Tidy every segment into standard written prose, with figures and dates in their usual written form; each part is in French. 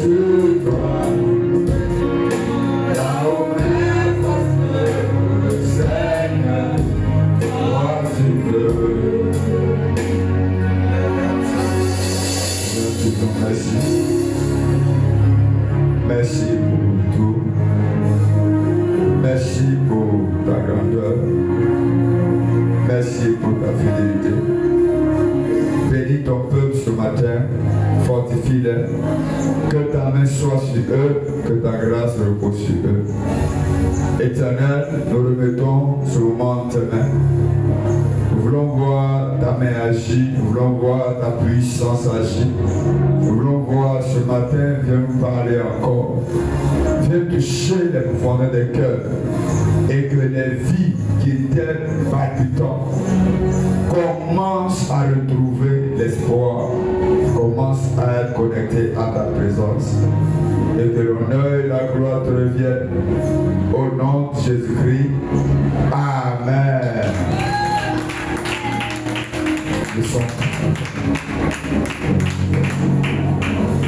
sur toi. Là où mes forces, Seigneur, toi tu peux. Je te dis merci. Merci pour tout. Merci pour ta grandeur. Merci pour ta fidélité. Bénis ton peuple ce matin. Fortifie-les. Que ta main soit sur eux. Que ta grâce repose sur eux. Éternel, nous remettons ce moment entre tes mains. Nous voulons voir ta main agir. Nous voulons voir ta puissance agir. Nous voulons voir ce matin, viens nous parler encore. Viens toucher les profondeurs des cœurs. Et que les vies qui étaient palpitantes commencent à retrouver l'espoir. Commencent à être connectées à ta présence. Et que l'honneur et la gloire te reviennent. Au nom de Jésus-Christ. Amen. Nous sommes.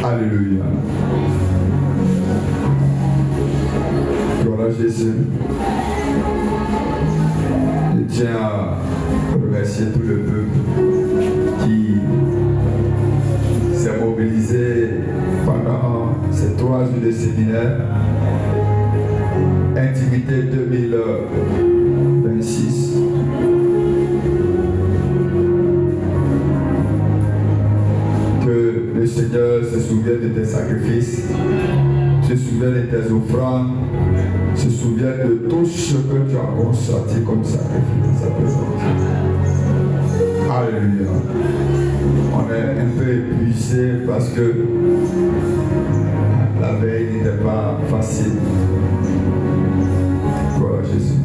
Alléluia. Gloire à Jésus. Je tiens à remercier tout le peuple qui s'est mobilisé pendant ces 3 jours de séminaire. Intimité 2026. Que le Seigneur se souvienne de tes sacrifices, se souvienne de tes offrandes, se souvienne de tout ce que tu as consenti comme sacrifice dans sa présence. Alléluia. On est un peu épuisé parce que la veille n'était pas facile. Gloire à Jésus.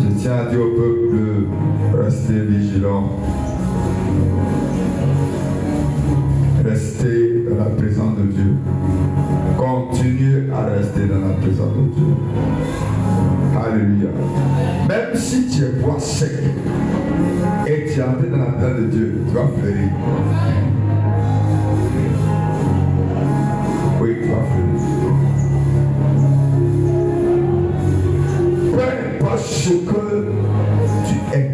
Je tiens à dire au peuple de rester vigilant. Restez dans la présence de Dieu. Continuez à rester dans la présence de Dieu. Alléluia. Même si tu es bois sec et tu es entré dans la présence de Dieu, tu vas fleurir. Oui, tu vas fleurir. Peu importe ce que tu es,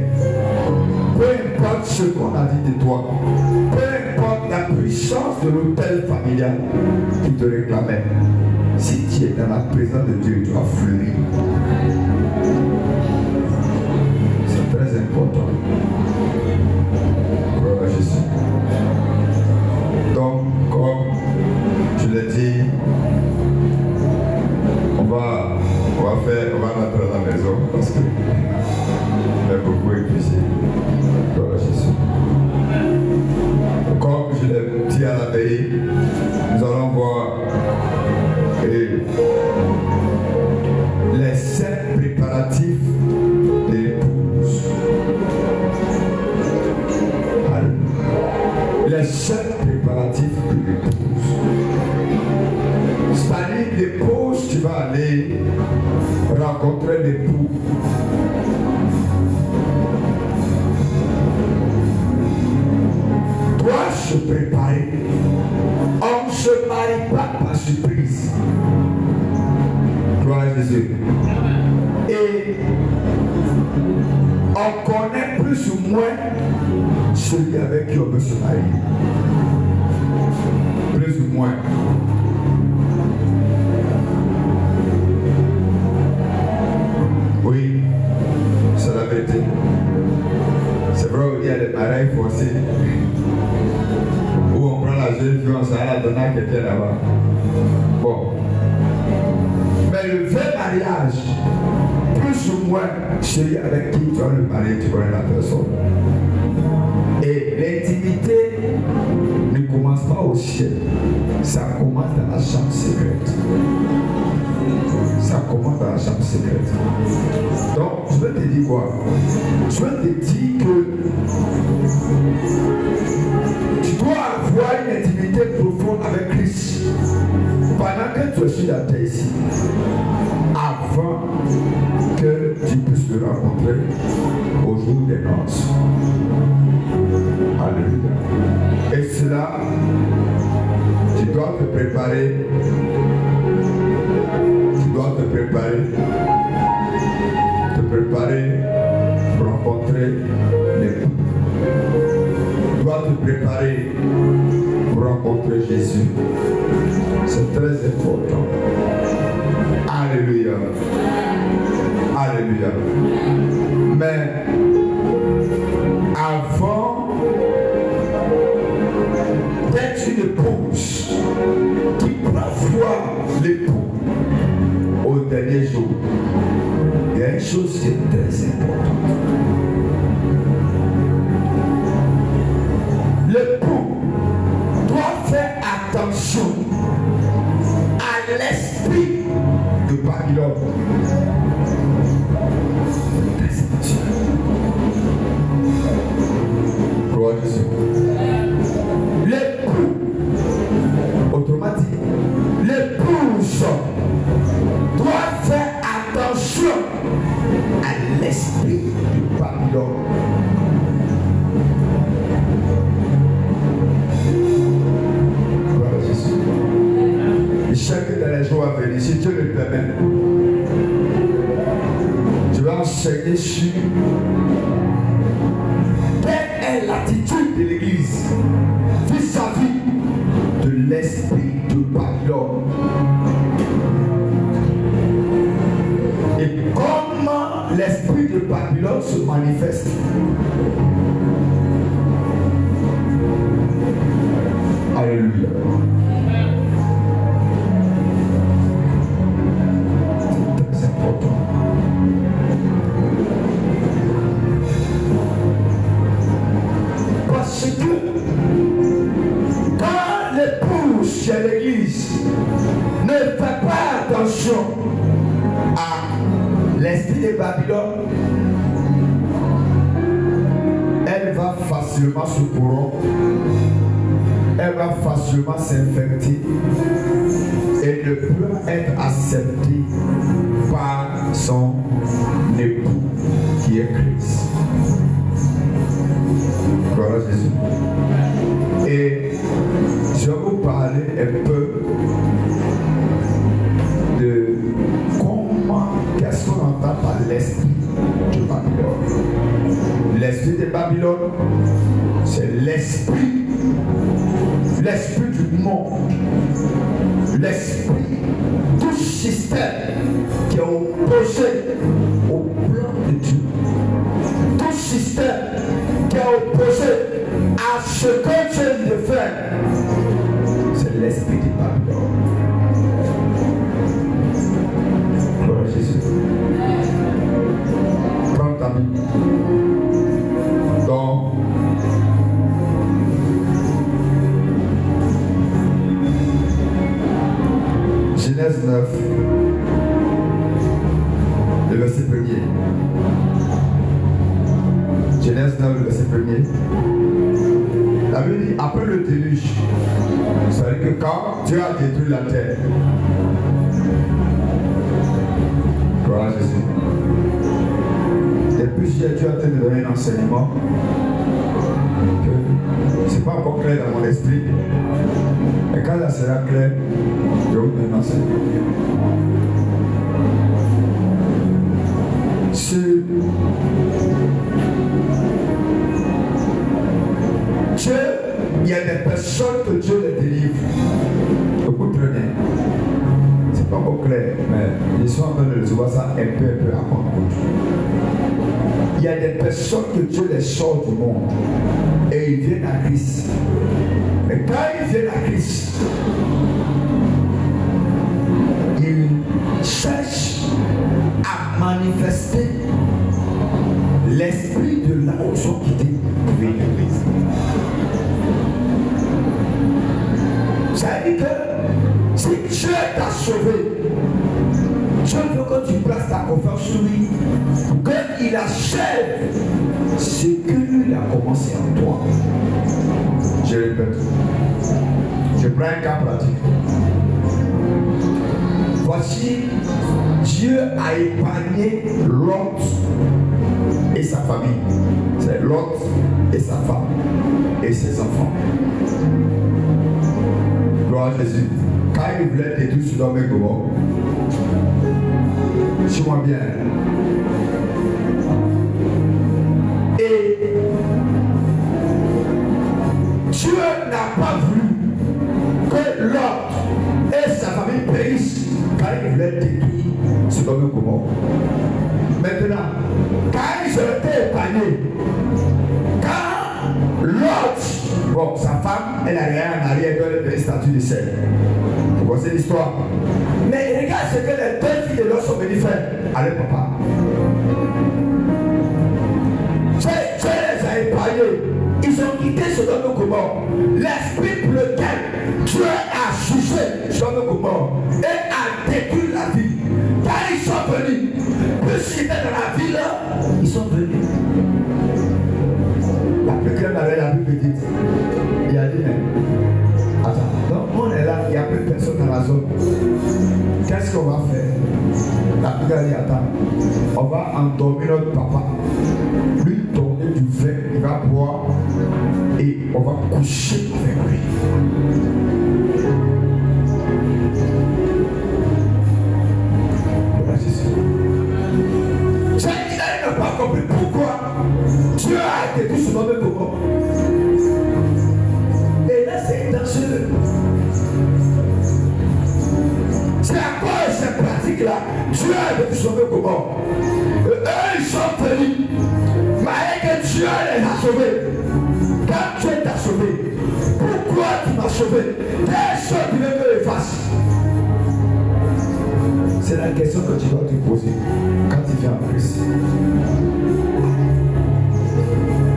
peu importe ce qu'on a dit de toi, peu importe la puissance de l'autel familial qui te réclamait, si tu es dans la présence de Dieu, tu vas fleurir. C'est très important. Gloire à Jésus. Donc, comme je l'ai dit, on va rentrer à la maison parce que on est beaucoup épuisé. Gloire à Jésus. Comme je l'ai dit à la veille, nous allons voir les 7 préparatifs de l'épouse. Les 7 préparatifs de l'épouse. C'est-à-dire l'épouse, tu vas aller rencontrer l'époux. Doit se préparer. On ne se marie pas par surprise. Gloire à Jésus. Et on connaît plus ou moins celui avec qui on veut se marier. Plus ou moins. Oui, c'est la vérité. C'est vrai, il y a des mariages forcés. Où on prend la jeune fille, on s'en la donner à quelqu'un là-bas. Bon. Mais le vrai mariage, plus ou moins, celui avec qui tu vas le marier, tu connais la personne. Et l'intimité ne commence pas au ciel. Ça commence dans la chambre secrète. Ça commence dans la chambre secrète. Donc, je veux te dire quoi? Je veux te dire que tu dois avoir une intimité profonde avec Christ pendant que tu es sur la terre ici, avant que tu puisses le rencontrer au jour des noces. Alléluia. Et cela dois te préparer. Tu dois te préparer. Te préparer pour rencontrer l'époux. Tu dois te préparer pour rencontrer Jésus. C'est très important. Alléluia. Alléluia. Mais avant d'être une épouse qui prend l'époux au dernier jour, il y a une chose qui est très importante. L'époux doit faire attention à l'esprit de Babylone. Très attention. Gloire à Jésus. L'époux, autrement dit, l'épouse doit faire attention à l'esprit de Babylone. Gloire à Jésus. Et chaque dans les jours à venir, si Dieu le permet, je vais enseigner sur quelle est l'attitude de l'Église vis-à-vis de l'esprit de Babylone. Et comment l'esprit de Babylone se manifeste. Alléluia. C'est très important. Parce que quand l'épouse chez l'église ne fait pas attention à l'esprit de Babylone, elle va facilement se corrompre, elle va facilement s'infecter et ne peut être acceptée par son époux qui est Christ. Gloire à Jésus. Et je vais vous parler un peu de comment, qu'est-ce qu'on entend par l'esprit de Babylone. L'esprit de Babylone, c'est l'esprit du monde, l'esprit du système qui est opposé au plan de Dieu, tout système qui est opposé à ce que Dieu veut faire. C'est l'esprit de Babylone. Gloire à Jésus. Prends ta Bible. Dans Genèse 9, le verset 1er. Genèse 9, le verset 1er. La Bible dit, après le déluge, c'est-à-dire que quand Dieu a détruit la terre, gloire à Jésus. Et puis Dieu est en train de donner un enseignement que ce n'est pas encore clair dans mon esprit. Et quand ça sera clair, je vais vous donner un enseignement. Dieu, il y a des personnes que Dieu les délivre. Écoute très bien. C'est pas encore clair, mais ils sont en train de recevoir ça un peu à compte. Il y a des personnes que Dieu les sort du monde et ils viennent à Christ. Et quand ils viennent à Christ, ils cherchent à manifester l'esprit de la onction qui était venue. Ça veut dire que si Dieu t'a sauvé, Dieu veut que tu places ta confiance sur lui, qu'il achève ce que lui a commencé en toi. Je répète, je prends un cas pratique. Voici, Dieu a épargné Lot et sa famille. C'est Lot et sa femme et ses enfants. Gloire à Jésus. Quand il voulait détruire Sodome et Gomorrhe, suis-moi bien. Et Dieu n'a pas voulu que Lot et sa famille périssent quand il voulait détruire Sodome et Gomorrhe. Maintenant, quand ils ont été épargnés, quand Lot, bon, sa femme, elle a rien en arrière de la statue de sel. Vous connaissez l'histoire. Mais regarde ce que les deux filles de Lot sont venues faire. Allez, papa. Dieu les a épargnés. Ils ont quitté Sodome et Gomorrhe. L'esprit pour lequel Dieu a jugé Sodome et Gomorrhe et a détruit la ville. Quand ils sont venus, puisqu'ils étaient dans la ville, ils sont venus. La plus grande avait la plus petite. Il a dit, mais attends, donc on est là, il n'y a plus personne dans la zone. Qu'est-ce qu'on va faire? La plus grande dit, attends, on va endormir notre papa. Lui donner du vin, il va boire et on va coucher avec lui. Ils n'ont pas compris pourquoi Dieu a détruit Sodome et Gomorrhe. Et là, c'est dangereux. C'est à cause de ces pratiques-là, Dieu a détruit Sodome et Gomorrhe. Eux, ils sont venus. Mais que Dieu les a sauvés. Quand Dieu t'a sauvé, pourquoi tu m'as sauvé? Quelle chose tu veux que je fasse? C'est la question que tu dois te poser quand tu viens en Christ.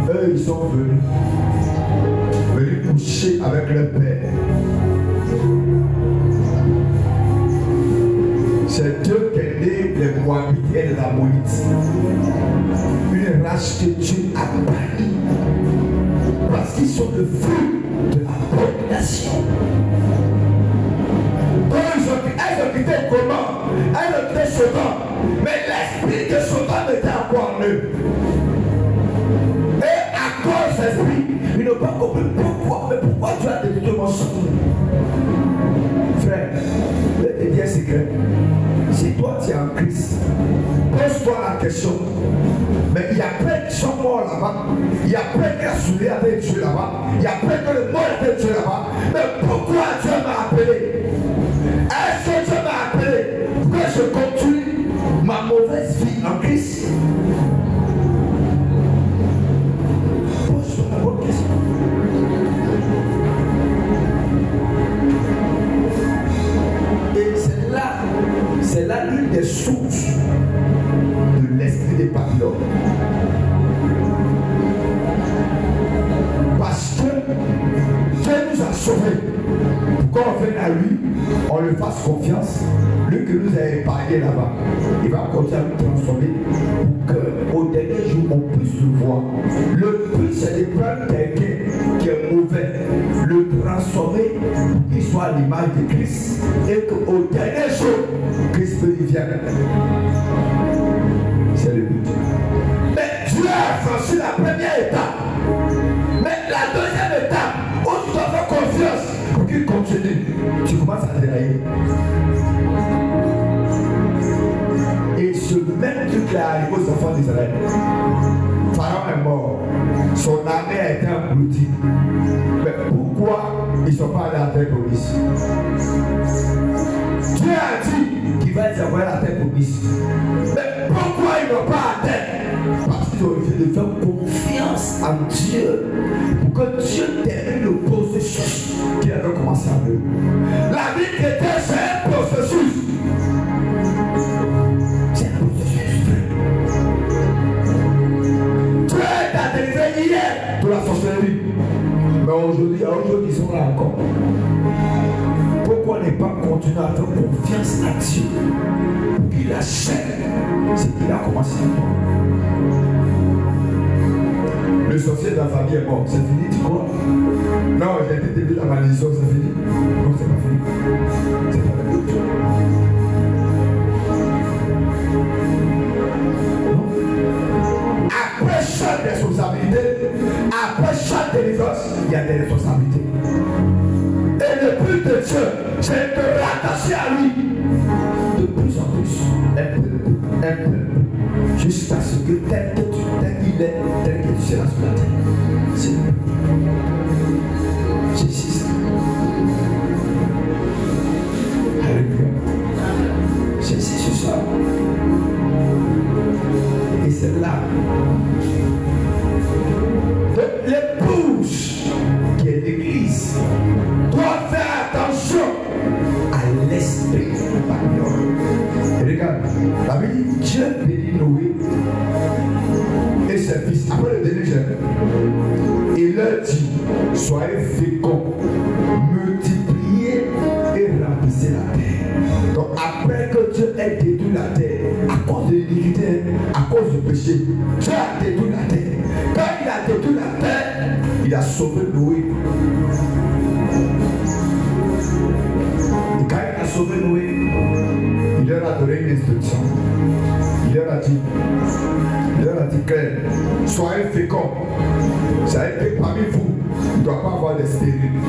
Eux, ils sont venus coucher avec leur père. C'est Dieu qui est né les Moabites et les Ammonites. Une race que Dieu a bannie parce qu'ils sont le fruit de l'abomination. Elles ont quitté comment? Elles ont quitté Sodome. Mais l'esprit de Sodome était encore en eux. Et à cause de l'esprit, ils n'ont pas compris pourquoi tu as détruit mon sang. Frère, je vais te dire un secret. Si toi tu es en Christ, pose-toi la question. Mais il y a plein qui sont morts là-bas. Il y a plein qui ont souillé avec Dieu là-bas. Il y a plein que le mort avec Dieu là-bas. Mais pourquoi Dieu m'a appelé? Est-ce que Dieu m'a appelé pour que je continue ma mauvaise vie en Christ? Pose-toi la bonne question. Et c'est là l'une des sources de l'esprit de Babylone. Parce que Dieu nous a sauvés. Quand on vient à lui, on lui fasse confiance. Lui qui nous a épargnés là-bas, il va continuer à nous transformer pour qu'au dernier jour, on puisse le voir. Le but, c'est de prendre quelqu'un qui est mauvais, le transformer pour qu'il soit à l'image de Christ. Et qu'au dernier jour, Christ peut y venir. C'est le but. Mais Dieu a franchi la première étape. Mais la deuxième étape, où tu dois faire confiance pour qu'il continue, tu commences à dérailler. Et ce même truc est arrivé aux enfants d'Israël. Pharaon est mort. Son armée a été engloutie. Mais pourquoi ils ne sont pas allés à la terre promise? Dieu a dit qu'il va les envoyer à la terre promise. Mais pourquoi ils n'ont pas à terre? Parce qu'ils ont refusé de faire confiance en Dieu pour que Dieu termine le processus qu'il avait commencé à eux. La vie chrétienne, c'est un processus. C'est un processus. Dieu t'a délivré hier de la sorcellerie. Mais aujourd'hui, ils sont là encore. Pourquoi ne pas continuer à faire confiance à Dieu pour qu'il achève ce qu'il a commencé à faire? Le sorcier de la famille est mort, c'est fini, tu crois? Non, j'ai été début dans ma malédiction, c'est fini. Non, c'est pas fini. C'est pas fini. Non. Après chaque responsabilité, après chaque délivrance, il y a des responsabilités. Et le but de Dieu, c'est de te rattacher à lui. De plus en plus, un peu, jusqu'à ce que tel qu'il est, tel que tu seras sur la terre. C'est Jésus. Alléluia. C'est ce soir. Et c'est là que l'épouse qui est l'église doit faire attention à l'esprit compagnon. Regarde, la Bible dit Dieu bénit Noé et ses fils. Après le dernier jeûne, il leur dit soyez féconds, multipliez et remplissez la terre. Donc après que Dieu ait détruit la terre, à cause de l'iniquité, à cause du péché, Dieu a détruit la terre. Quand il a détruit la terre, il a sauvé Noé. Et quand il a sauvé Noé, il leur a donné une instruction. Il leur a dit clair, soyez féconds. Ça a été parmi vous, il ne doit pas avoir des stériles.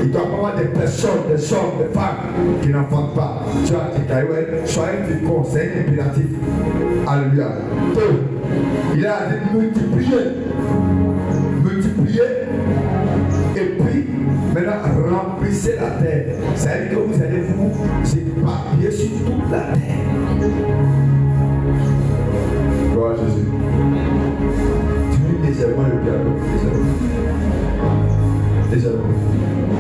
Il ne doit pas avoir des personnes, des hommes, des femmes qui n'enfantent pas. Tu as dit, ouais, soyez féconds, c'est un impératif. Alléluia. Il a dit multiplier. Et puis, maintenant, remplissez la terre. Ça veut dire que vous allez vous éparpiller sur toute la terre. Gloire à Jésus. Tu lis légèrement le piano. Légèrement.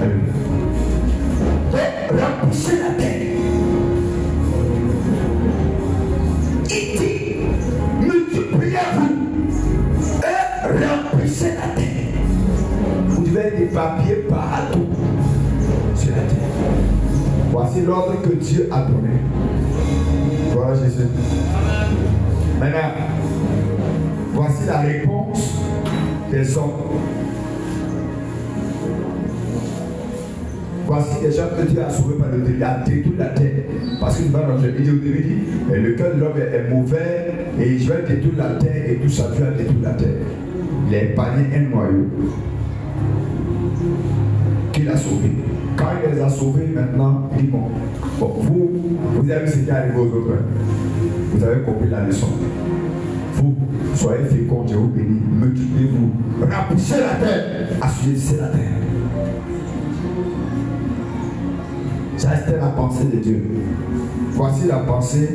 Alléluia. Donc, remplissez la terre. Il dit, multipliez-vous et remplissez la terre. Vous devez être éparpillés partout sur la terre. Voici l'ordre que Dieu a donné. Gloire à Jésus. Maintenant, voici la réponse des hommes. Voici des gens que Dieu a sauvés par le début, il a détruit la terre. Parce qu'il va dans le début dit, le cœur de l'homme est mauvais et je vais détruire la terre et tout ça, Dieu a détruit la terre. Il a épargné un noyau qu'il a sauvé. Quand il les a sauvés, maintenant, il dit bon, vous avez vu ce qui est arrivé aux autres. Vous avez compris la leçon. Vous, soyez féconds, Dieu vous bénit, multipliez-vous, remplissez la terre, assujettissez la terre. Ça, c'était la pensée de Dieu. Voici la pensée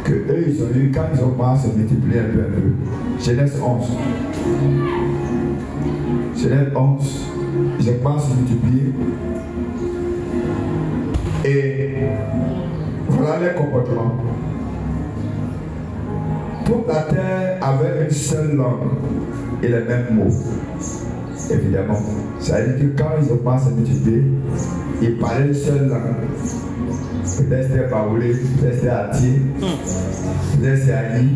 que eux ils ont eu quand ils ont commencé à se multiplier un peu. Genèse 11. Genèse 11, ils ont commencé à se multiplier. Et voilà les comportements. Toute la terre avait une seule langue et les mêmes mots. Évidemment. Ça veut dire que quand ils ont commencé à se multiplier, ils parlaient une seule langue. Peut-être c'était Baoulé, peut-être c'était Ati, peut-être c'est Ali,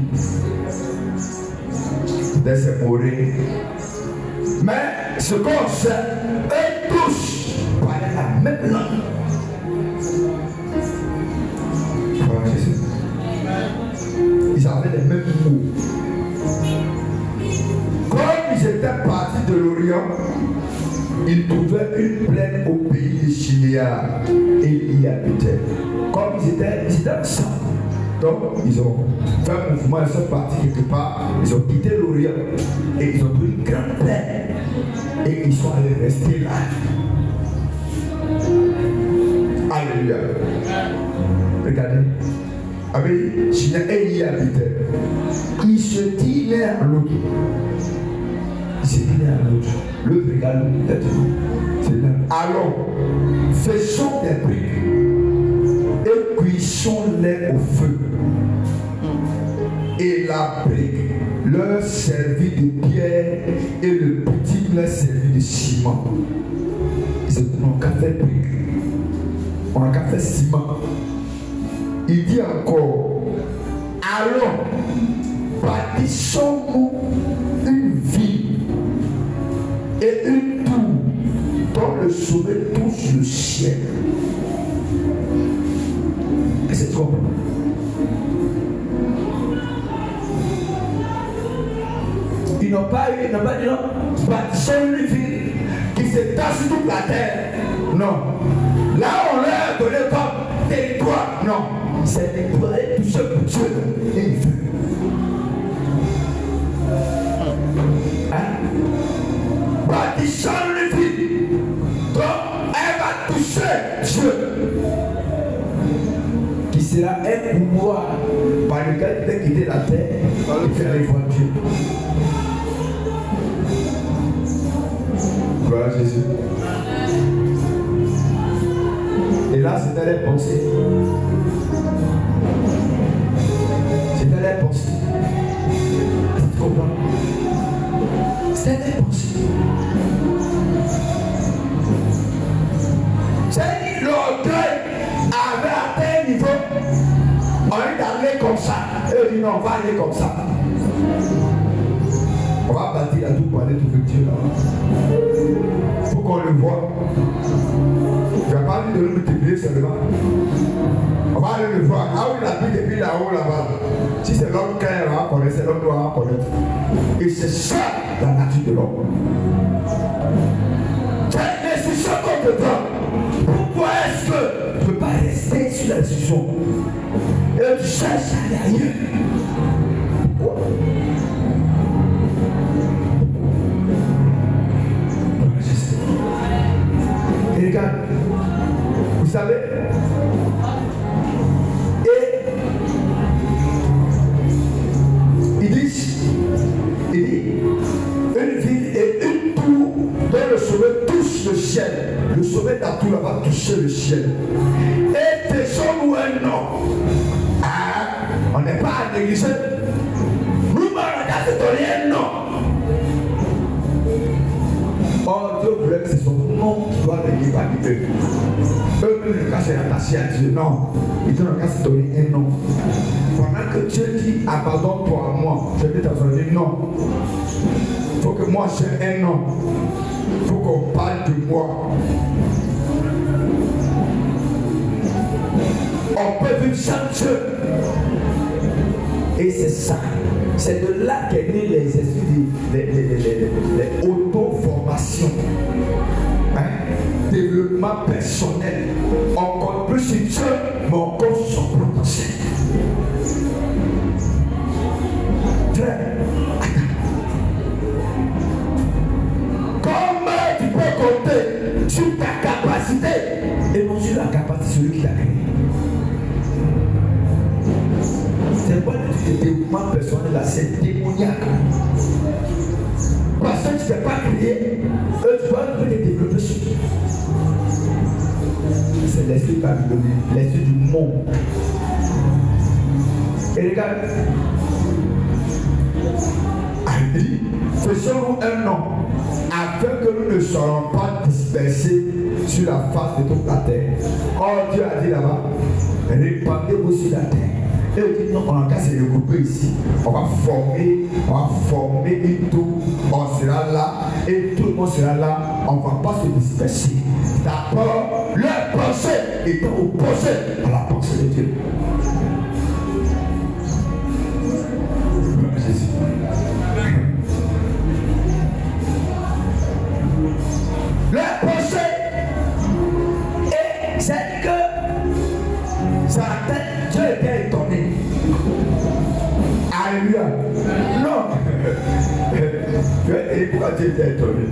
peut-être c'est Moré. Mais ce qu'on sait, eux tous parlaient la même langue. Voilà Jésus. Ils avaient les mêmes mots. Comme ils étaient partis de l'Orient, ils trouvaient une plaine au pays de Chiléa et ils y habitaient. Comme ils étaient ensemble, donc ils ont fait un mouvement, ils sont partis quelque part, ils ont quitté l'Orient et ils ont trouvé une grande plaine et ils sont allés rester là. Alléluia. Regardez. Avec Chiléa et y habitait. Ils se disent l'un à l'autre. C'est l'un à l'autre. L'autre regarde l'autre. C'est là. Alors, faisons des briques et cuisons-les au feu. Et la brique leur servit de pierre et le petit leur servit de ciment. Ils n'ont qu'à faire brique. On n'a qu'à faire ciment. Il dit encore, allons, bâtissons-nous une ville et une tour dont le sommet touche le ciel. Et c'est quoi? Ils n'ont pas dit non, bâtissons une ville qui s'étend sur toute la terre. Non. C'est de pouvoir aller toucher pour Dieu et il veut. Bâtissant le vide. Donc, elle va toucher Dieu. Qui sera un pouvoir par lequel il peut quitter la terre et faire aller voir Dieu. Voilà Jésus. Et là, c'était les pensées. C'était les pensées. Tu comprends? C'était les pensées. C'est l'orgueil avait atteint un niveau. On est allé comme ça. Et dit non, on va aller comme ça. On va partir à tout pour aller trouver Dieu là. Il faut qu'on le voie. Je ne vais pas lui donner le multiplier seulement. On va aller le voir. Ah oui, la vie depuis là-haut, là-bas. Si c'est l'homme qu'elle va connaître, c'est l'homme doit connaître. Et c'est ça la nature de l'homme. C'est une décision qu'on peut prendre. Pourquoi est-ce que tu ne peux pas rester sur la décision et tu cherches à aller ailleurs? Pourquoi? Et regarde, vous savez, et il dit, une ville et une tour dont le sommet touche le ciel. Le sommet de la tour va toucher le ciel. Et faisons-nous un nom. Ah, on n'est pas à négliger. Nous, on a donné un nom. Oh, Dieu voulait que c'est son nom qui doit venir par lui. Eux-mêmes, le cas, c'est attaché à Dieu. Non, ils ont le cas, c'est donner un nom. Pendant que Dieu dit, abandonne-toi à moi, je vais t'abandonner. Non. Il faut que moi j'ai un nom. Il faut qu'on parle de moi. On peut vivre sans Dieu. Et c'est ça. C'est de là qu'est né les esprits, les auto-formations. Développement personnel. On compte plus sur Dieu, mais on compte sur son potentiel. Frère, comment tu peux compter sur ta capacité et non sur la capacité de celui qui t'a créé? C'est pas du développement personnel là, c'est démoniaque. Parce que tu ne t'es pas créé, tu dois te développer sur toi. C'est l'esprit babylonien, l'esprit du monde. Et regarde, il dit, faisons-nous un nom, afin que nous ne soyons pas dispersés sur la face de toute la terre. Oh, Dieu a dit là-bas, répandez-vous sur la terre. Et il dit non, on a qu'à se regrouper ici. On va former une tour, on sera là, et tout le monde sera là, on ne va pas se disperser. D'abord, leur pensée est opposée à la pensée de Dieu. Leur pensée est celle que sa tête, Dieu était étonné. Alléluia. Non. Et pourquoi Dieu était étonné?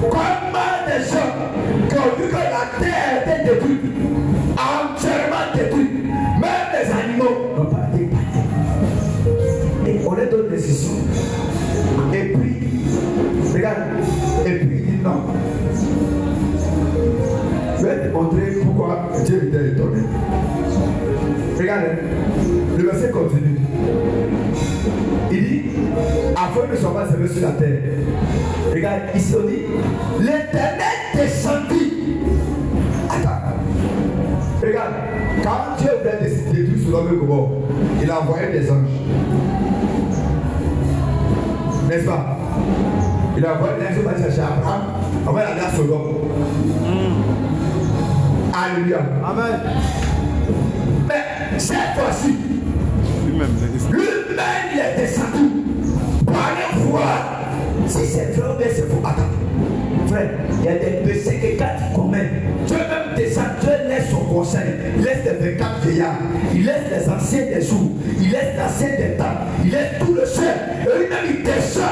Comment des gens qui ont vu que la terre était détruite, entièrement détruite, même les animaux n'ont pas été épargnés. Et on est dans une décision. Et puis, regarde, et puis il dit non. Je vais te montrer pourquoi Dieu était étonné. Regarde, le verset continue. Il dit, afin que ne soit pas servi sur la terre. Regarde, ici on dit, l'Éternel descendit. Attends. Regarde, quand Dieu voulait détruire sur l'homme et Gomorrhe, il a envoyé des anges. N'est-ce pas? Il a envoyé des anges pour aller chercher Abraham. On va aller à Sodome. Alléluia. Amen. Mais cette fois-ci, lui-même il est descendu pour aller voir si c'est vrai ou bien c'est faux. Attends, frère, Il y a des péchés que quand tu commets, Dieu même descend, Dieu laisse son conseil, il laisse les 24 vieillards, il laisse les anciens des jours, il laisse l'ancien des temps, il laisse tout le ciel, et lui-même il descend.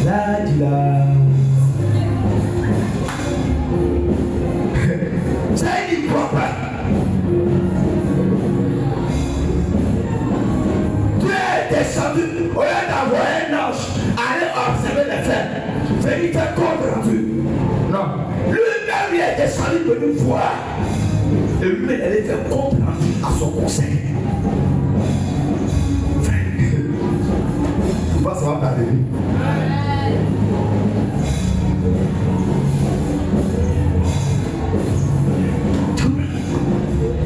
Là, dis là. Ça, il n'y croit pas. Dieu est descendu au lieu d'envoyer un ange aller observer les faits, venir faire compte rendu. Non. Lui-même, il est descendu pour nous voir. Et lui-même, il allait faire compte rendu à son conseil. Tu vois, ça va t'arriver.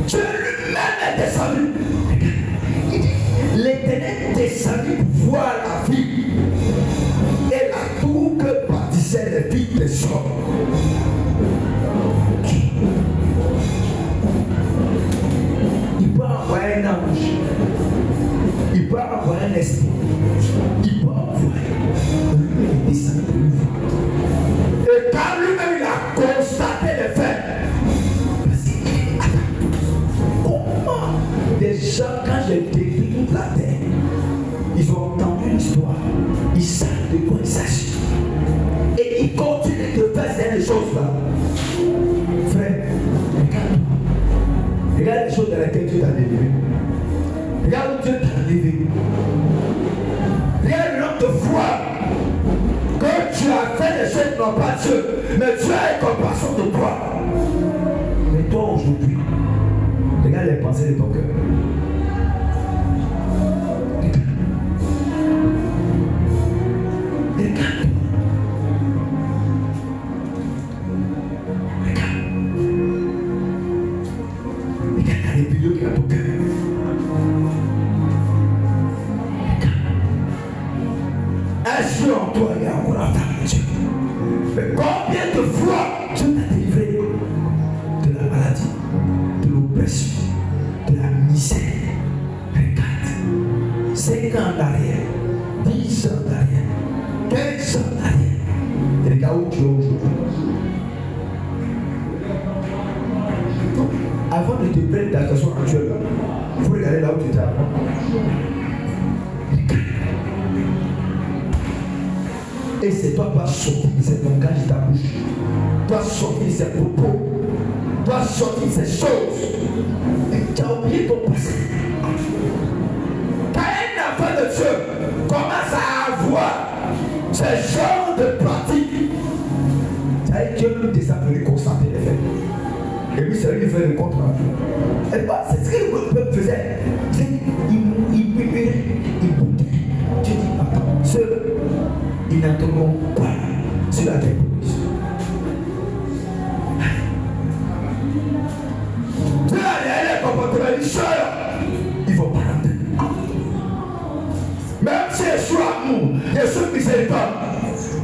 Dieu lui-même est descendu. L'Éternel est descendu pour voir la vie et la tour que bâtissaient les filles des hommes. Il peut envoyer un ange, il peut envoyer un esprit, il peut envoyer. Lui-même est descendu pour nous voir. Et quand lui-même il a constaté les faits, des gens, quand j'ai décrit toute la terre, ils ont entendu l'histoire, ils savent de quoi il s'agit. Et ils continuent de faire ces choses-là. Frère, regarde-toi. Regarde les choses dans lesquelles Dieu t'a délivré. Regarde où Dieu t'a délivré. Regarde le nombre de fois que tu as fait des choses non pas Dieu, mais Dieu a eu compassion de toi. Mais toi aujourd'hui, regarde les pensées de ton cœur. Regarde. Regarde la rébellion qui est dans ton cœur. Regarde. Est-ce qu'en toi il y a encore un temps de Dieu? Mais combien de fois Dieu t'a délivré de la maladie, de l'oppression, de la misère? Regarde. 5 ans d'arrière, 10 ans d'arrière, 15 ans d'arrière. Et regarde où tu es aujourd'hui. Donc, avant de te plaindre de la situation actuelle, il faut regarder là où tu étais avant. Et c'est toi qui dois sortir de cet langage de ta bouche. Tu dois sortir de ces propos. Tu dois sortir de ces choses. Et tu as oublié ton passé. Quand un enfant de Dieu commence à avoir ce genre de pratique, ça veut dire que Dieu nous descend pour lui constater les faits. Et lui, c'est lui qui fait le compte rendu. Et bah, c'est ce que le peuple faisait. Il buvait, il boutait. Dieu dit, attends, ceux ils n'entendront pas sur la terre. Dieu a les comportements du seul. Il ne faut pas l'entendre. Même si Jésus amour, Jésus miséricorde,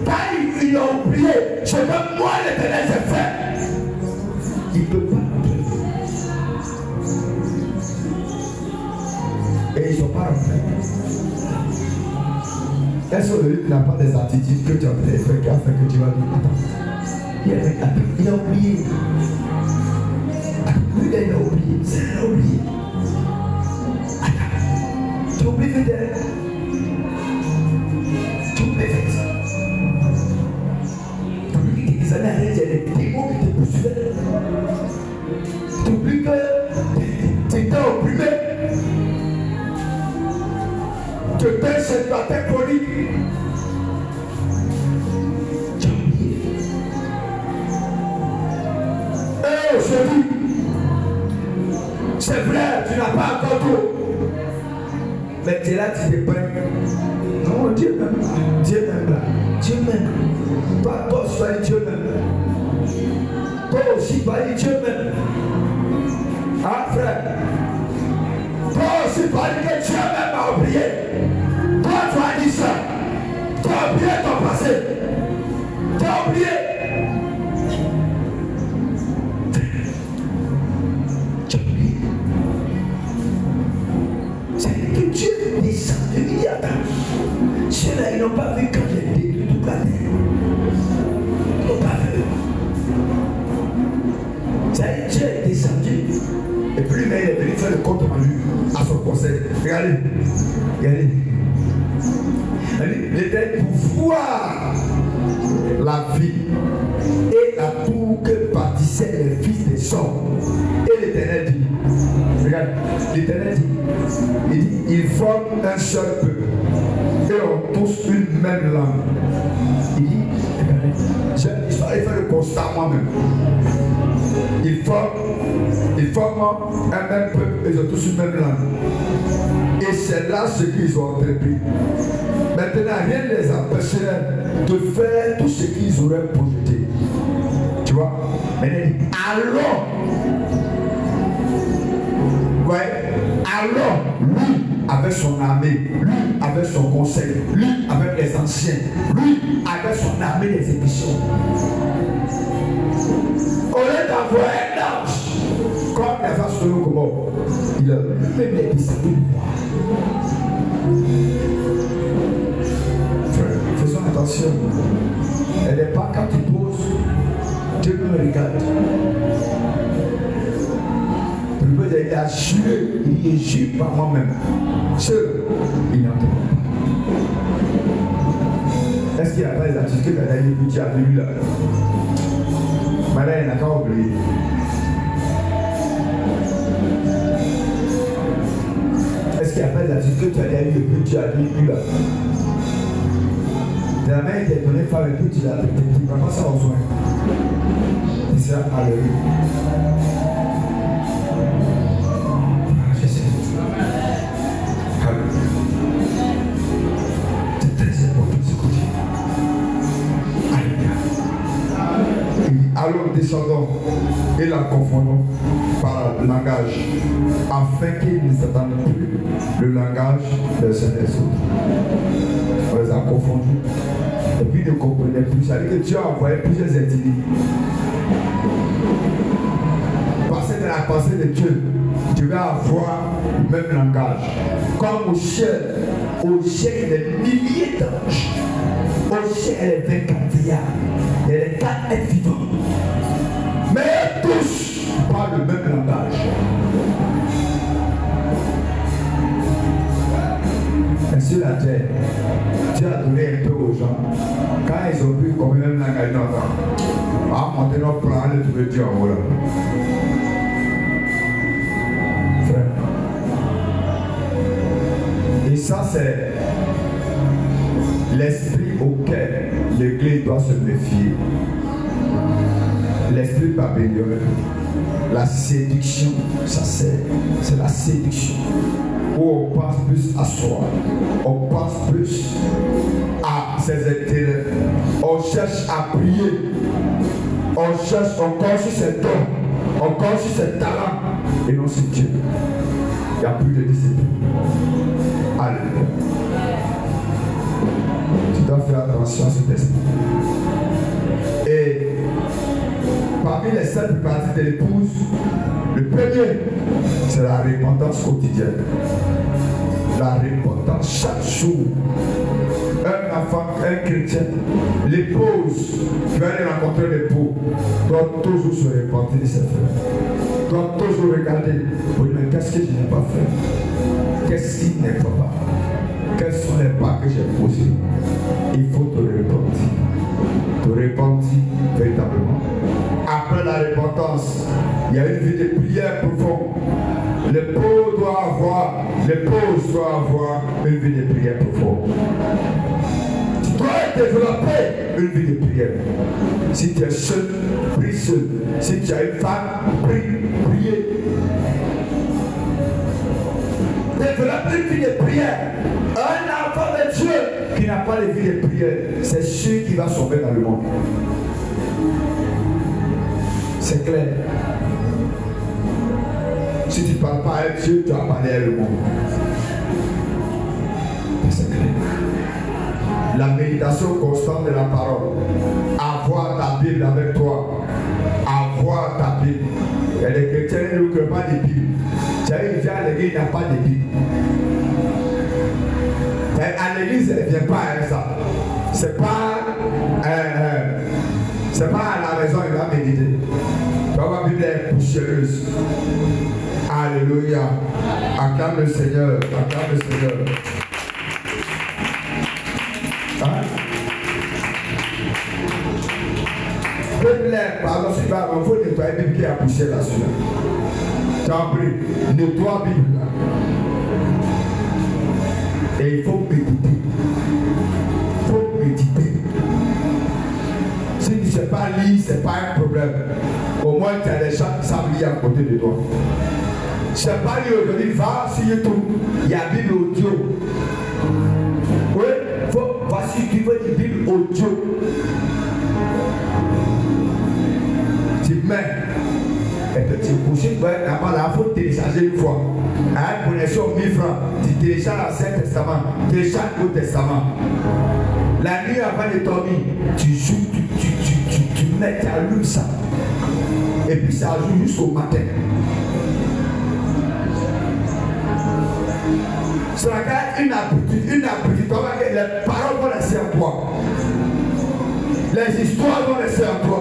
quand il a oublié ce que moi l'Éternel j'ai fait, il ne peut pas l'entendre. Et ils ne sont pas l'entendre. Est-ce que lui n'a pas des attitudes que tu as fait qui a fait que tu vas dire attends, il a oublié. Lui il a oublié, c'est il a oublié. Attends, tu as oublié d'elle. Tu as oublié d'elle. Tu as oublié que des années arrière, il y a des démons qui te poursuivaient. Tu as oublié que tu étais opprimé. Tu étais célibataire chronique. Tu as oublié. Et aujourd'hui, c'est vrai, tu n'as pas encore tout. Mais tu es là, tu te plains. Non, Dieu même là. Dieu même là. Dieu même. Toi aussi, tu vas dire Dieu même. Toi aussi, tu vas dire Dieu même. Ah, frère. Toi aussi, tu vas dire que Dieu même a oublié. Toi, tu as dit ça. Tu as oublié ton passé. Tu as oublié. Tu as oublié. C'est que Dieu descend de milliards. Ceux-là, ils n'ont pas vu quand j'ai détruit tout. toute la terre. Ils n'ont pas vu. C'est-à-dire Dieu est descendu. Et puis lui-même, il est venu faire le compte rendu à son conseil. Regardez. Regardez. Il était pour voir la vie et la tour que bâtissaient les fils des hommes. Et l'Éternel dit, regarde, l'Éternel dit, il dit, ils forment un seul peuple et ont tous une même langue. Il dit, j'ai l'histoire, il fait le constat moi-même. Ils forment un même peuple et ils ont tous une même langue. Et c'est là ce qu'ils ont entrepris. Maintenant, rien ne les empêcherait de faire tout ce qu'ils auraient projeté. Tu vois? Maintenant, il dit, alors, ouais, alors, lui, avec son armée, lui, avec son conseil, lui, avec les anciens, lui, avec son armée d'exécution, au lieu d'avoir un ange, comme la face de nous, comment il a lui-même les disciples. Faisons attention. Elle n'est pas quand tu poses, Dieu me regarde. Le peuple il a juré, il est juré par moi-même. Seul, il n'entend pas. Est-ce qu'il n'y a pas les artistes que tu as dit que tu as vu là? Maintenant, il n'a qu'à oublier. Est-ce qu'il n'y a pas des artistes que tu as dit que tu as vu là? La main était donnée par le petit là, tu ne prends pas ça en soin. Et ça, alléluia. Je sais. Alléluia. C'est très important de s'écouter. Alléluia. Alors descendons et la confondons par le langage, afin qu'ils ne s'attendent plus le langage des uns des autres. On les a confondus. Et puis ils ne comprenaient plus. Ça veut dire que Dieu a envoyé plusieurs individus. Parce que dans la pensée de Dieu, tu vas avoir le même langage. Comme au ciel, il y a des milliers d'anges. Au ciel, il y a les 24 vieillards. Il y a les 4 êtres vivants. Mais tous parlent le même langage. Et sur la terre, Dieu a donné un peu aux gens. Quand ils ont vu comme même langage, on va monter notre plan et trouver Dieu en voilà. Frère. Et ça, c'est l'esprit auquel l'Église doit se méfier. L'esprit babylonien, la séduction, ça c'est la séduction. Où on pense plus à soi, on pense plus à ses intérêts, on cherche à prier, on cherche encore sur ses dons, encore sur ses talents, et non sur Dieu. Il n'y a plus de discipline. Alléluia. Tu dois faire attention à cet esprit. Et parmi les 7 parties de l'épouse, le premier, c'est la repentance quotidienne. La repentance chaque jour. Un enfant, un chrétien, l'épouse qui va aller rencontrer l'époux doit toujours se repentir de ses frères. Doit toujours regarder pour dire, mais qu'est-ce que je n'ai pas fait? Qu'est-ce qui n'est pas? Quels sont les pas que j'ai posés? Il faut te repentir. Te repentir véritablement. Après la repentance, il y a une vie de prière profonde. L'épouse doit avoir une vie de prière profonde. Tu dois développer une vie de prière. Si tu es seul, prie seul. Si tu as une femme, priez. Développer une vie de prière. Un enfant de Dieu qui n'a pas de vie de prière, c'est celui qui va sauver dans le monde. C'est clair. Si tu ne parles pas à Dieu, tu vas parler à le monde. C'est clair. La méditation constante de la parole. Avoir ta Bible avec toi. Avoir ta Bible. Il y a des chrétiens qui n'ont pas de Bible. Tu as une vie à l'église, il n'y a pas de Bible. À l'église, elle ne vient pas avec ça. C'est pas poussiéreuse. Alléluia. Acclame le Seigneur. Acclame le Seigneur. Hein? Pardon, il faut nettoyer la Bible qui a poussé là-dessus. T'en prie, nettoie la Bible là. Et il faut méditer. Il faut méditer. Si tu ne sais pas lire, ce n'est pas un problème. Au moins, tu as des gens qui savent lire à côté de toi. Je ne sais pas lire aujourd'hui, va sur YouTube. Il y a la Bible audio. Oui, voici, tu veux une Bible audio. Tu mets. Et que tu couches, là-bas, il faut télécharger une fois. À une connexion 1000 francs, tu télécharges l'Ancien Testament, tu télécharges le Nouveau Testament. La nuit avant de dormir, tu joues, tu mets, tu allumes ça. Et puis ça joue jusqu'au matin. Ça regarde une habitude, tu vas voir que les paroles vont rester en toi. Les histoires vont rester en toi.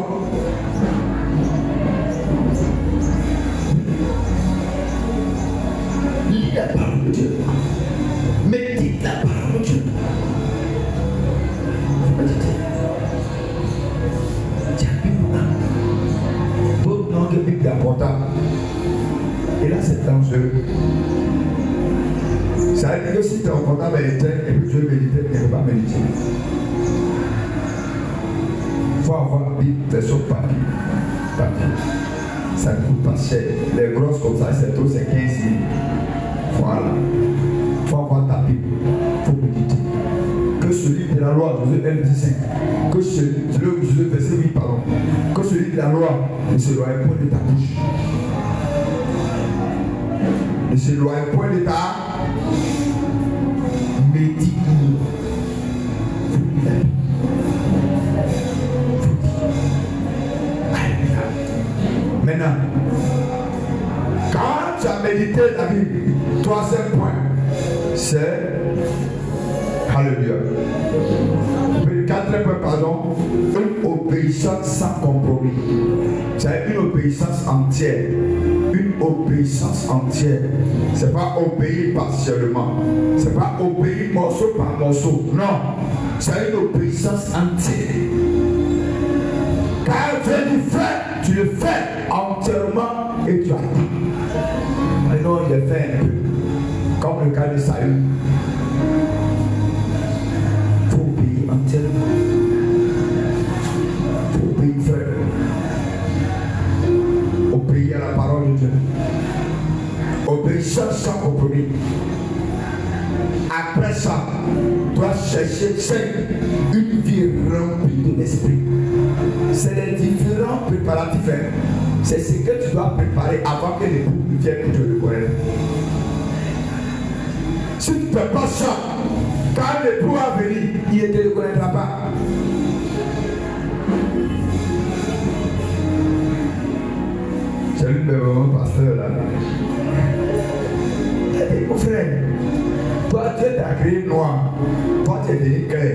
Lis la parole de Dieu. Médite la parole de Dieu. Méditez. Tiens, d'autres noms de Bible important. Et là, c'est dangereux. Ça veut dire que si tu es en contact avec l'éternel et que tu veux méditer, tu ne peux pas méditer. Il faut avoir la Bible version papier. Ça ne coûte pas cher. Les grosses comme ça, c'est 15 000. Voilà. Il faut avoir ta Bible. Il faut méditer. Que celui de la loi, Josué 1,5. Que celui, verset 8, pardon. Que celui de la loi ne s'éloigne point de ta bouche. Ne s'éloigne point de ta médite. Maintenant, quand tu as médité la Bible, troisième point, c'est Alléluia. Quatrième point, pardon, une obéissance sans compromis. C'est une obéissance entière. Une obéissance entière. C'est pas obéir partiellement. C'est pas obéir morceau par morceau. Non. C'est une obéissance entière. Car Dieu dit fais, tu le fais entièrement et tu attends. Maintenant, il le fait un peu. Comme le cas de Saül. Il faut obéir entièrement. Il faut obéir, frère. Obéir à la parole de Dieu. Obéissance sans compromis. Après ça, tu dois chercher une vie remplie de l'esprit. C'est les différents préparatifs. C'est ce que tu dois préparer avant que l'époux vienne pour te le connaître. Si tu ne fais pas ça, quand l'époux va venir, il ne te le connaîtra pas. Salut le moment pasteur là. Mon frère, toi tu es créé noir, toi tu es devenu clair.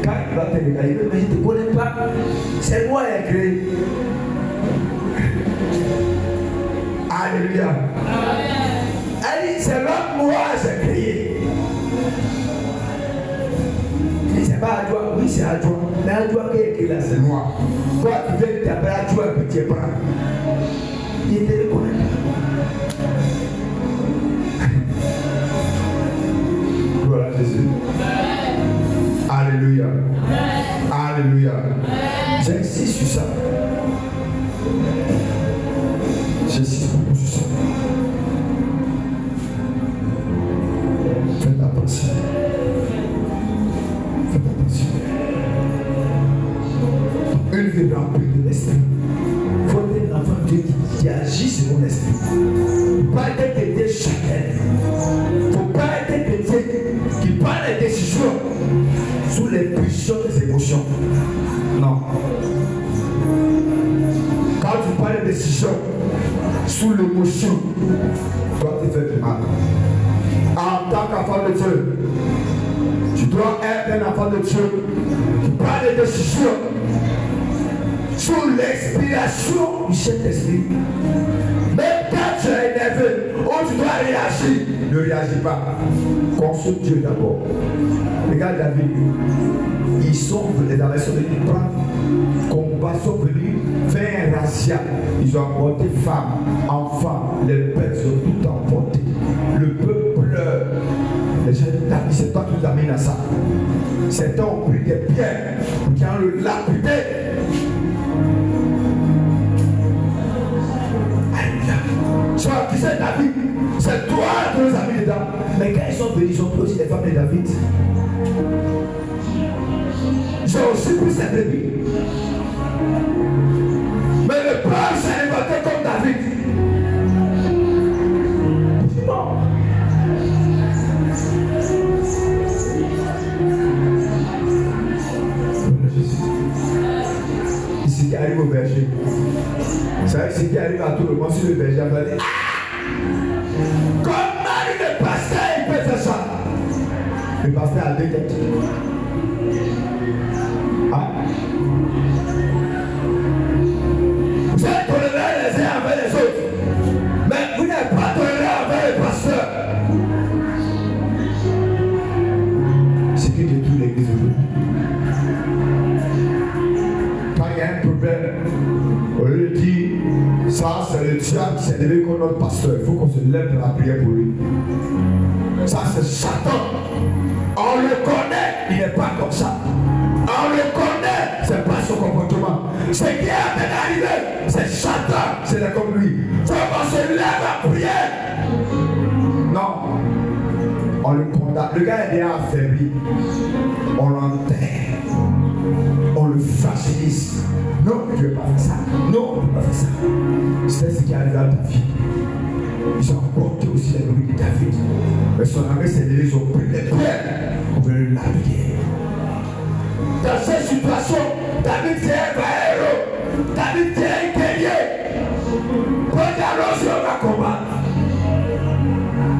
Quand il va te regarder, mais je ne te connais pas, c'est moi qui ai créé. Alléluia. Elle dit, c'est l'autre moi qui j'ai créé. Il dit, c'est pas à toi, oui c'est à toi. Mais à toi qui est écrit là, c'est noir. Toi tu viens de t'appeler à toi et puis tu es prêt. Il te reconnaît pas. Gloire à Jésus. Alléluia. Alléluia. J'insiste sur ça. J'insiste beaucoup sur ça. Faites attention. Faites attention. Une vie remplie de l'esprit. Il faut être un enfant de Dieu qui agit selon l'esprit. Il ne faut pas être chrétien chacun. Il ne faut pas être chrétien qui prend les décisions sous les pressions des émotions. Non. Quand tu prends les décisions sous l'émotion, toi tu fais du mal. En tant qu'enfant de Dieu, tu dois être un enfant de Dieu qui prend des décisions sous l'expiration du Saint-Esprit. Même quand tu es énervé, où tu dois réagir, ne réagis pas. Consulte Dieu d'abord. Regarde David. Ils sont venus dans la venus prendre combat, sont venus faire un razzia. Ils ont emporté femmes, enfants, les bêtes, ils ont tout emporté. Le peuple pleure. Les gens disent, David, c'est toi qui nous as mis dans ça. C'est toi qui as pris des pierres qui ont le lapidé. Tu vois, qui c'est David? C'est toi qui nous as mis dedans. Mais quand ils sont venus, ils ont pris aussi les femmes de David. J'ai aussi pris ces brebis. Mais le peuple s'est inventé comme David. Non. Ici qui arrive au berger. C'est vrai que ce qui arrive à tout le monde sur le berger, on va dire, comment le pasteur il peut faire ça? Le pasteur a deux têtes. Ah. Vous êtes tolérés les uns avec les autres, mais vous n'êtes pas tolérés avec le pasteur. C'est qui détruit l'église aujourd'hui. Quand il y a un problème, on lui dit, ça c'est le diable qui s'est levé contre notre pasteur. Il faut qu'on se lève dans la prière pour lui. Ça c'est Satan. On le connaît, il n'est pas comme ça. On le connaît, c'est pas son comportement. Ce qui est arrivé, c'est Satan, c'est comme lui. Il faut qu'on se lève à prier. Non, on le condamne. Le gars est déjà affaibli. On l'enterre. On le fragilise. Non, tu ne veux pas faire ça. Non, tu ne veux pas faire ça. C'est ce qui est arrivé à ta vie. Ils ont emporté aussi la nuit de David. Mais son armée s'est levée, ils ont pris les pierres pour le lapider. Dans cette situation, David c'est un vrai héros. David c'est un guerrier. Quand alors on va combattre.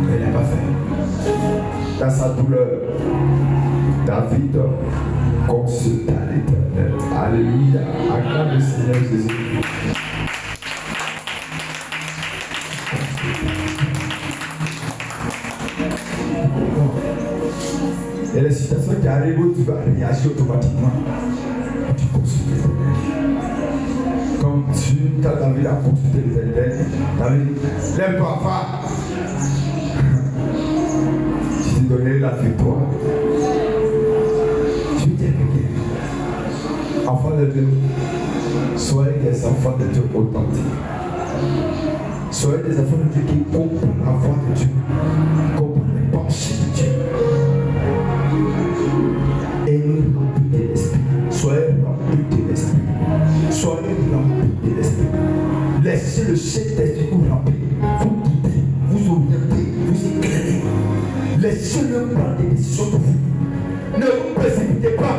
Mais il n'a pas fait. Dans sa douleur, David consulta l'Éternel. Alléluia. Acclame le Seigneur Jésus. Et les situations qui arrivent où tu vas réagir automatiquement. Tu consultes l'Éternel. Comme quand David a consulté l'Éternel, David dit, lève-toi, va. Je t'ai donné la victoire. Je vais dire quelqu'un. Enfants de Dieu, soyez des enfants de Dieu authentiques. Soyez des enfants de Dieu qui comprennent la voix de Dieu, comprennent les pensées de Dieu. Et remplis de l'esprit. Soyez remplis de l'esprit. Soyez remplis de l'esprit. Laissez le Saint-Esprit vous remplir, vous guider, vous orienter, vous éclairer. Laissez-le prendre des décisions pour vous. Ne vous précipitez pas.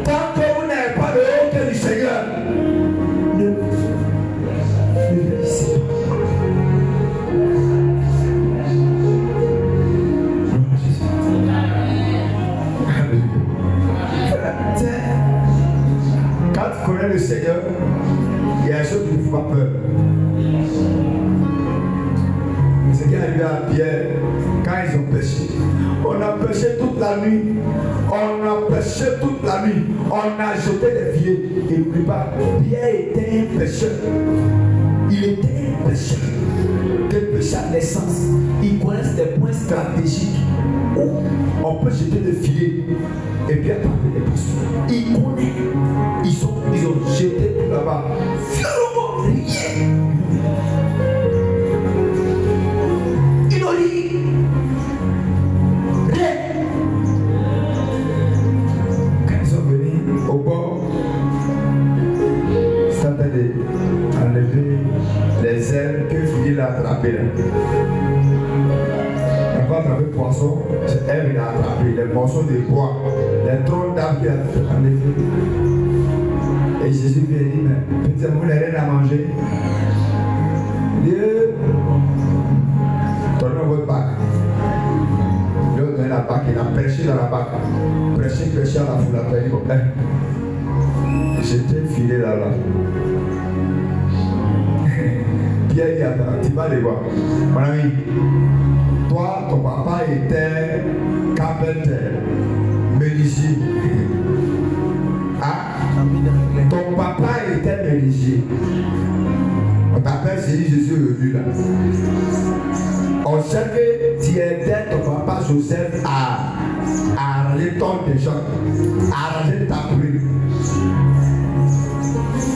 Tant que vous n'avez pas le haut du Seigneur, ne laissez pas. Quand tu connais le Seigneur, il y a des choses qui ne font pas peur. Ce qui est arrivé à Pierre, quand ils ont péché, on a péché toute la nuit. On a péché toute la nuit. On a jeté des filets. Et n'oublie pas, Pierre était un pécheur. Il était un pécheur. Des péchés à naissance. Ils connaissent des points stratégiques où on peut jeter des filets. Et puis attraper les poissons. Ils connaissent. Ils ont jeté tout là-bas. Finalement, rien. Ils n'ont rien. Rien. Quand ils sont venus au bord, ils s'attendaient d'enlever les ailes que Philippe a attrapées là. Il va attraper le poisson, c'est elle qui l'a attrapé, les morceaux de bois, les troncs d'arbres qu'il a enlevés. Et Jésus lui a dit, mais petit, vous n'avez rien à manger. Dieu, donnez votre bac. Il a donné la bac, il a prêché dans la bac. Prêché à la foule, après il dit, J'étais filé là-bas. Pierre dit, attends, tu vas les voir. Mon ami, toi, ton papa était carpenter, menuisier. Hein? Ton papa était menuisier. On t'appelle Jésus revenu là. On sait que tu étais ton papa Joseph à arranger ton des gens, à arranger ta pluie.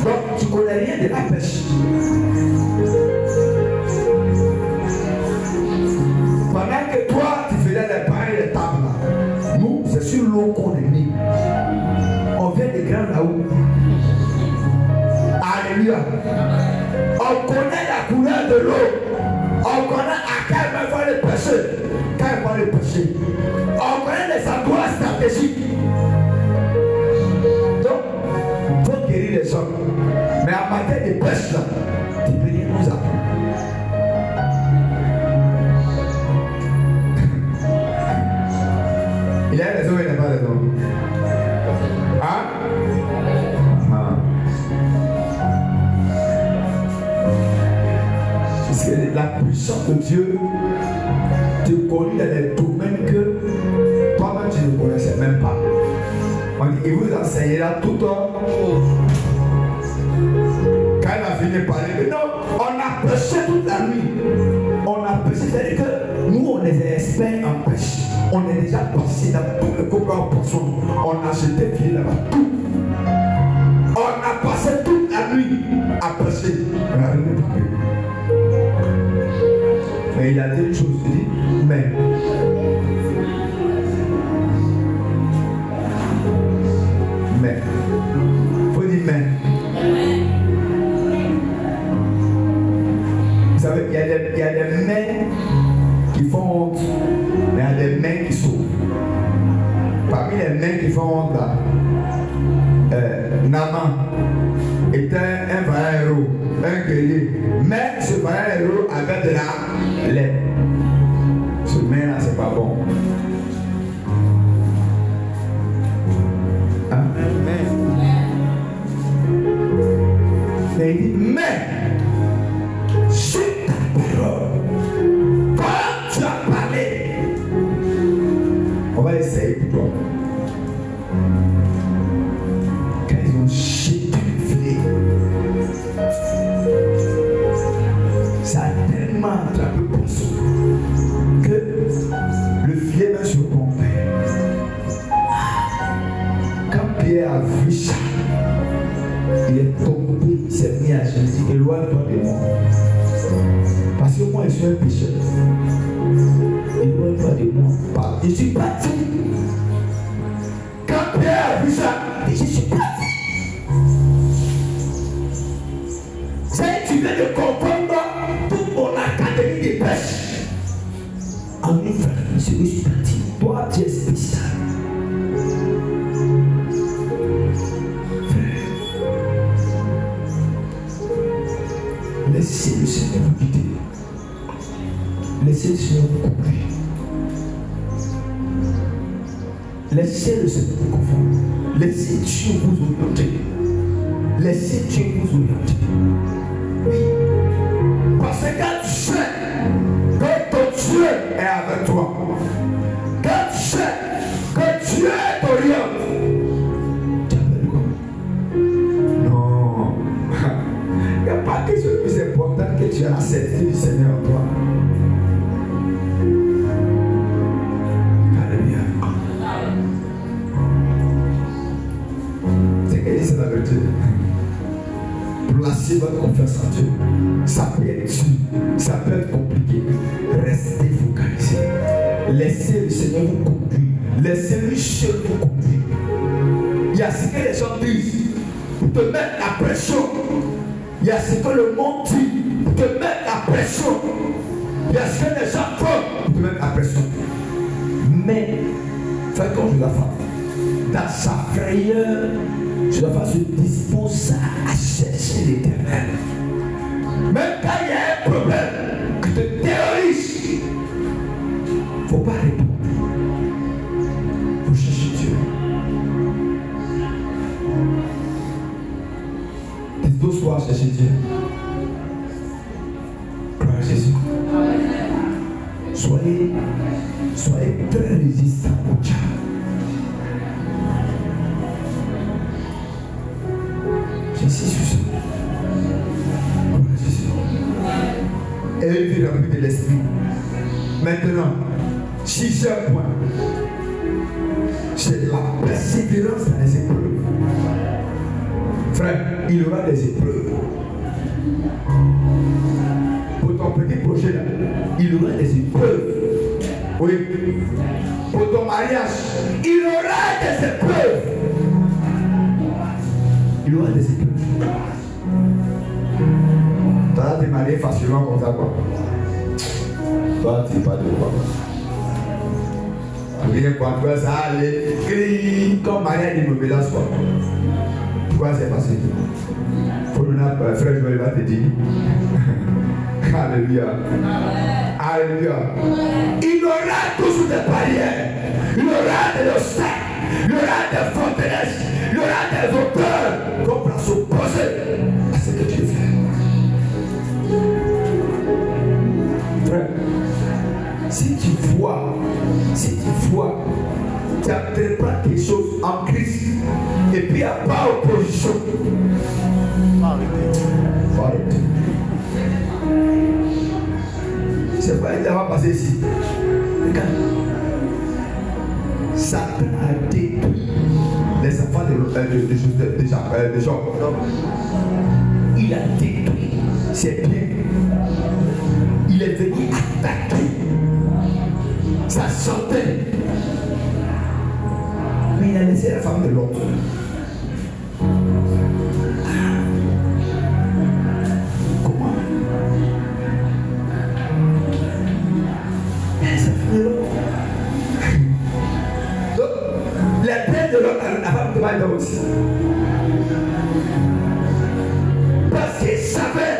Donc tu connais rien de la pêche. Pendant que toi tu faisais les pareils de table là, nous c'est sur l'eau qu'on est né. On vient de Grand Laou. Alléluia. On connaît la couleur de l'eau. On connaît à quel moment il faut aller pêcher. Quand il faut aller pêcher. On connaît les endroits stratégiques. Donc, il faut guérir les hommes. Mais en matière de pêche, là, tu peux rien nous apprendre. Il a raison, il n'a pas raison. Hein? C'est la puissance de Dieu te conduit dans des domaines que toi-même tu ne connaissais même pas. On dit, il vous enseignera tout temps. Quand il a fini de parler, mais non, on a pêché toute la nuit. On a pêché, c'est-à-dire que nous, on est experts en pêche. On est déjà passé dans tout le copain en poisson. On a jeté pied là-bas, tout. On a passé toute la nuit à pêcher. On a rien de. Mais il a dit une chose, il dit, mais il faut dire mais. Vous savez, il y a des mains qui font honte, mais il y a des mains qui sauvent. Parmi les mains qui font honte là, Naman était un vaillant héros, un guerrier. Mais ce vaillant héros avait de la lèpre. Ce main là, c'est pas bon. Hein? Mais il dit, mais sur ta parole, quand tu as parlé, on va essayer pour toi. Quand ils ont jeté le filet, ça a tellement attrapé pour soi que le filet m'a surpompé. Quand Pierre a vu ça, il est tombé, il s'est mis à genoux, il dit, éloigne-toi de moi. Parce que moi, je suis un pécheur. Éloigne-toi de moi. Je suis parti. Quand Pierre a vu ça, il dit, je suis parti. C'est tu viens de comprendre toute mon académie de pêche. En une frère, je suis parti. Toi, tu es spécial. Laissez le Seigneur vous guider. Laissez le Seigneur vous conduire. Laissez le Seigneur vous confondre. Laissez Dieu vous orienter. Laissez Dieu vous orienter. Oui. Parce que quand tu sais que ton Dieu est avec toi, quand tu sais que Dieu t'oriente, tu appelles quoi? Non. Il n'y a pas quelque chose de plus important que tu as la certitude du Seigneur en toi. Alléluia. C'est qu'elle dit, c'est la vérité. Placez votre confiance en Dieu. Ça peut être dur, ça peut être compliqué. Restez focalisé. Laissez le Seigneur vous conduire. Laissez-lui seul vous conduire. Il y a ce que les gens disent pour te mettre la pression. Il y a ce que le monde dit pour te mettre la pression. Il y a ce que les gens font pour te mettre la pression. Mais, faites comme Josaphat. Dans sa frayeur, Josaphat se dispose à chercher l'Éternel. Même quand il y a un problème qui te terrorise, il ne faut pas répondre. Il faut chercher Dieu. va chercher Dieu. Gloire à Jésus. Soyez très résistants au diable. J'insiste sur ça. Gloire à Jésus. Et une vie remplie de l'esprit. Maintenant, 6e point. C'est la persévérance dans les épreuves. Frère, il y aura des épreuves. Pour ton petit projet là, il y aura des épreuves. Oui. Pour ton mariage, il y aura des épreuves. Il y aura des épreuves. Tu vas te marier facilement comme ça, quoi. Toi, tu n'es pas de quoi. Rien quoi, tu vas ça aller, crie comme Maria dit Novelas, quoi. Pourquoi c'est passé? Faut donner à frère Joël va te dire. Alléluia. Alléluia. Il y aura toujours des barrières. Il y aura des obstacles. Il y aura des forteresses. Il y aura des auteurs qu'on pourra s'opposer à ce que tu fais. Frère, si tu vois, tu apprends quelque chose en Christ et puis il n'y a pas opposition. Faut arrêter. C'est pas il va passer ici. Regarde. Satan a détruit les enfants de Jean. Il a détruit ses biens. Il est venu attaquer sa santé. Mais il a laissé la femme de l'autre. Comment? La femme de l'autre. Donc, les peines de l'autre, la femme de l'autre aussi. Parce qu'il savait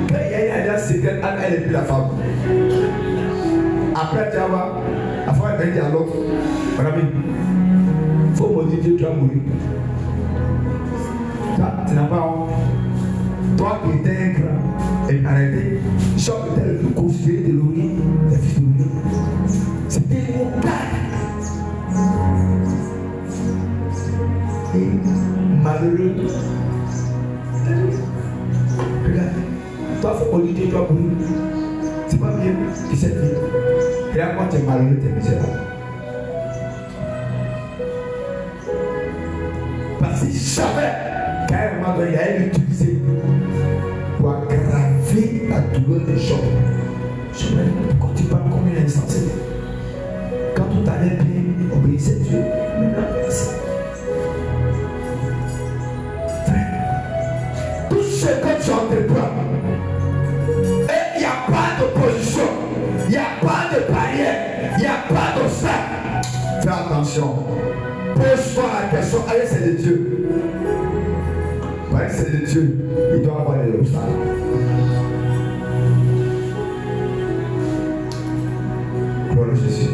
qu'il y a une alliance secrète entre elle et puis la femme. Après, tu vas voir, la femme est venue à l'autre. Mon ami, il faut maudire Dieu, tu vas mourir. Toi, tu n'as pas honte. Toi qui étais un grand et arrêté, Job était le plus considéré de l'Orient, des fils de l'Orient. C'était un montagne. Et malheureux. Regarde, toi, il faut maudire Dieu, tu vas mourir. C'est pas bien que cette vie. Et là, quand tu es malheureux, tu es misérable. Parce qu'il savait qu'à un moment donné, il allait l'utiliser pour aggraver la douleur des gens. Quand tu parles comme une insensée, quand tout allait bien, obéissez Dieu, maintenant, c'est. Tout ce que tu entreprends, et il n'y a pas d'opposition, il n'y a pas de barrière, il n'y a pas d'obstacle. Fais attention. Pose-toi la question, allez, c'est de Dieu. Ouais, c'est de Dieu. Il doit avoir des obstacles. Gloire à Jésus.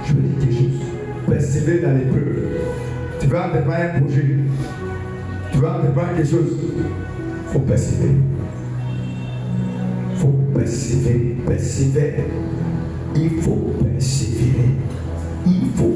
Je veux dire quelque chose. Persévérer dans l'épreuve. Tu vas entreprendre un projet. Tu vas entreprendre quelque chose. Il faut persévérer. Il faut persévérer. Persévérer. Il faut persévérer. Il faut